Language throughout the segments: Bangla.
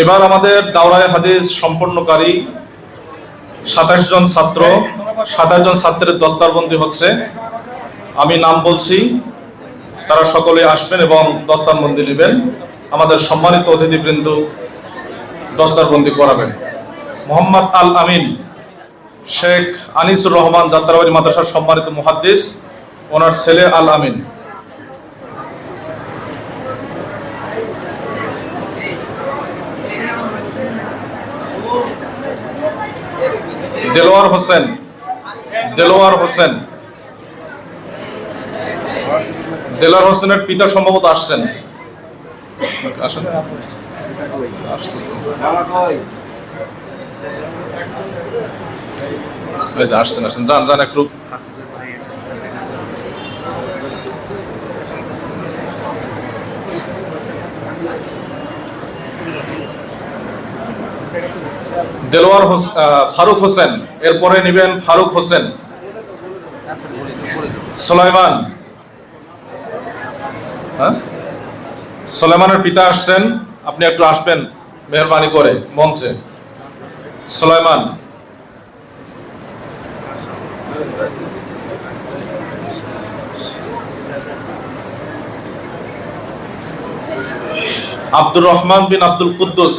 এবার আমাদের দাওরায়ে হাদিস সম্পন্নকারী ২৭ জন ছাত্রের দস্তারবন্দি হচ্ছে। আমি নাম বলছি, তারা সকলে আসবেন এবং দস্তারবন্দি নেবেন। আমাদের সম্মানিত অতিথিবৃন্দ দস্তারবন্দি করাবেন। মোহাম্মদ আল আমিন শেখ আনিসুর রহমান যাত্রাবাড়ি মাদ্রাসার সম্মানিত মুহাদ্দিস, ওনার ছেলে আল আমিন। দেলোয়ার হোসেনের পিতা সম্ভবত আসছেন। আসছেন যান একটু। দেলোয়ার ফারুক হোসেন, এরপরে নেবেন ফারুক হোসেন। সুলাইমানের পিতা আসছেন, আপনি একটু আসবেন মেহরবানি করে মঞ্চে। সুলাইমান। আব্দুর রহমান বিন আব্দুল কুদ্দুস,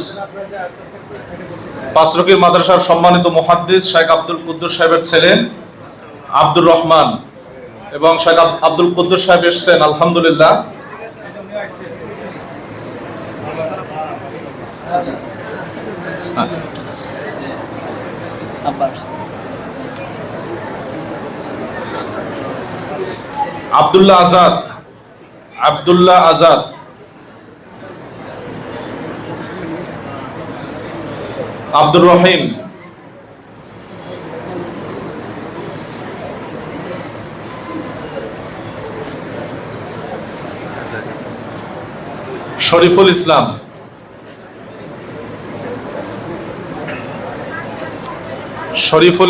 পাঁচরকির মাদ্রাসার সম্মানিত মুহাদ্দিস শেখ আব্দুল কুদ্দুস সাহেবের ছেলে আব্দুর রহমান, এবং শেখ আব্দুল কুদ্দুস সাহেব এসেছেন আলহামদুলিল্লাহ। আব্দুল্লাহ আজাদ, আব্দুর রহিম, শরীফুল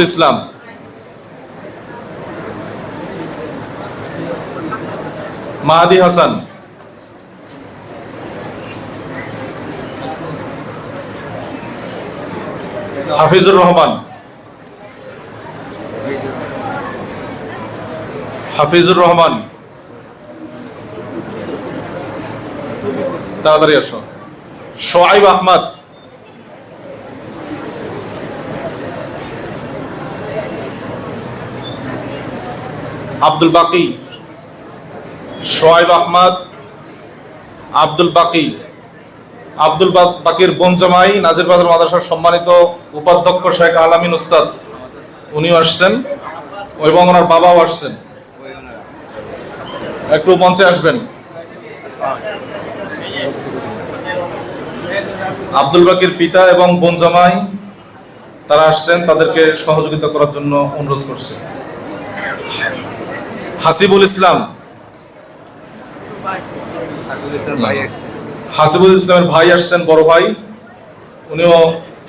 ইসলাম, মাহাদি হাসান, হাফিজুর রহমান, তাড়াতাড়ি আসো। শোয়াইব আহমদ, আব্দুল বাকি, শোয়াইব আহমদ, আব্দুল বাকির বোন জামাই নাজিরবাজার মাদ্রাসার সম্মানিত উপাধ্যক্ষ শেখ আল আমিন উস্তাদ, উনিও আসছেন এবং ওনার বাবাও আসছেন। একটু মঞ্চে আসবেন। আব্দুল বাকির পিতা এবং বোন জামাই তারা আসছেন, তাদেরকে সহযোগিতা করার জন্য অনুরোধ করছে। হাসিবুল ইসলামের ভাই আসছেন, বড় ভাই, উনিও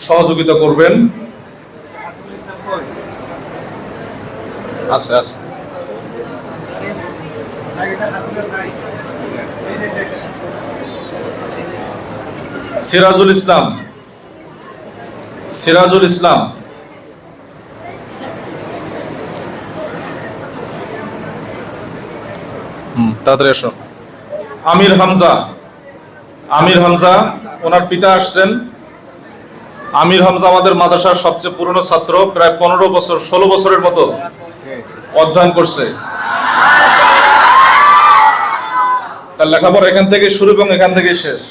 সহযোগিতা করবেন। সিরাজুল ইসলাম, তাড়াতাড়ি এসো। আমির হামজা, ওনার পিতা আসছেন। আমির হামজা আমাদের মাদ্রাসার সবচেয়ে পুরনো ছাত্র, প্রায় 16 বছরের মতো অধ্যয়ন করছে। তার লেখাপড়া এখান থেকে শুরু এবং এখান থেকে শেষ।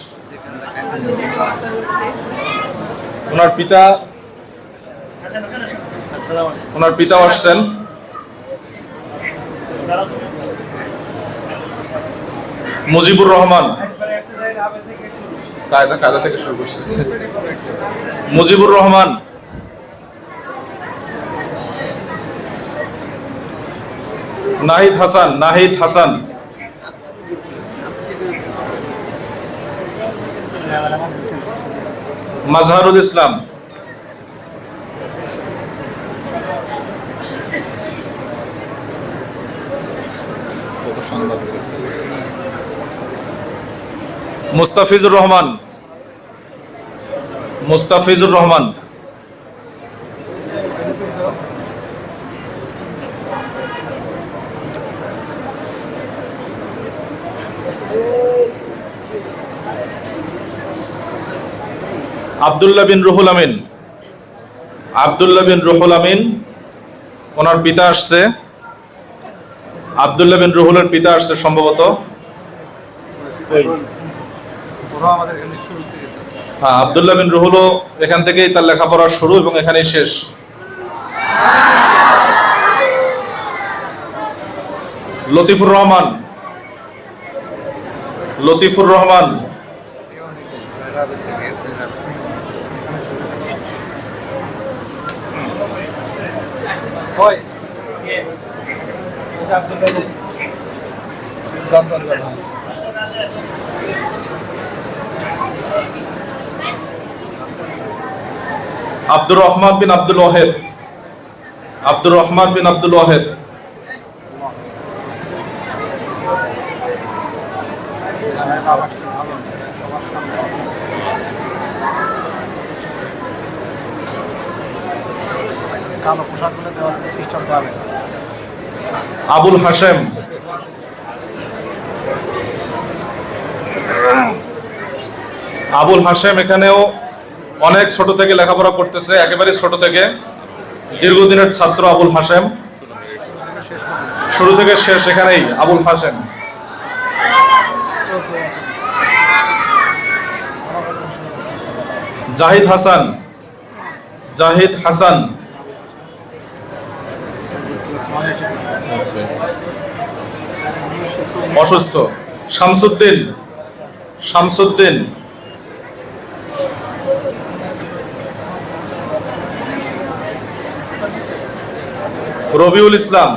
ওনার পিতা আসছেন। মুজিবুর রহমান, কায়দা থেকে শুরু করছে। মুজিবুর রহমান, নাহিদ হাসান, মাজহারুল ইসলাম, মুস্তাফিজুর রহমান, মুস্তাফিজুর রহমান, আব্দুল্লাহ বিন রুহুল আমিন, আব্দুল্লাহ বিন রুহুল আমিন, ওনার পিতা আসছে, আব্দুল্লাহ বিন রুহুলের পিতা আসছে সম্ভবত। হ্যাঁ, আব্দুল্লাহ বিন রুহুলও এখান থেকেই তার লেখাপড়া শুরু এবং এখানেই শেষ। লতিফুর রহমান, লতিফুর রহমান, আব্দুর রহমান বিন আব্দুল ওয়াহেদ, আব্দুর রহমান বিন আব্দুল ওয়াহেদ, আবুল হাশেম, আবুল হাশেম এখানেও অনেক ছোট থেকে লেখাপড়া করতেছে, একেবারে ছোট থেকে, দীর্ঘদিনের ছাত্র আবুল হাশেম, শুরু থেকে শেষ এখানেই আবুল হাশেম। জাহিদ হাসান, জাহিদ হাসান, অসুস্থ। শামসুদ্দিন, শামসুদ্দিন, রবিউল ইসলাম,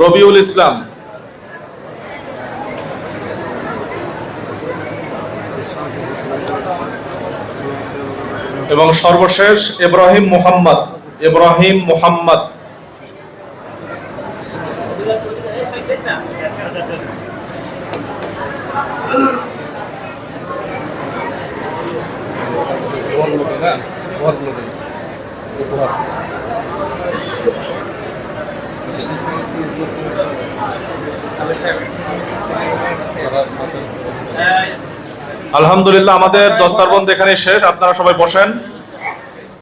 রবিউল ইসলাম, এবং সর্বশেষ ইব্রাহিম মুহাম্মদ, ইব্রাহিম মুহাম্মদ। আলহামদুলিল্লাহ, আমাদের দস্তারবন্দ এখানে শেষ। আপনারা সবাই বসেন।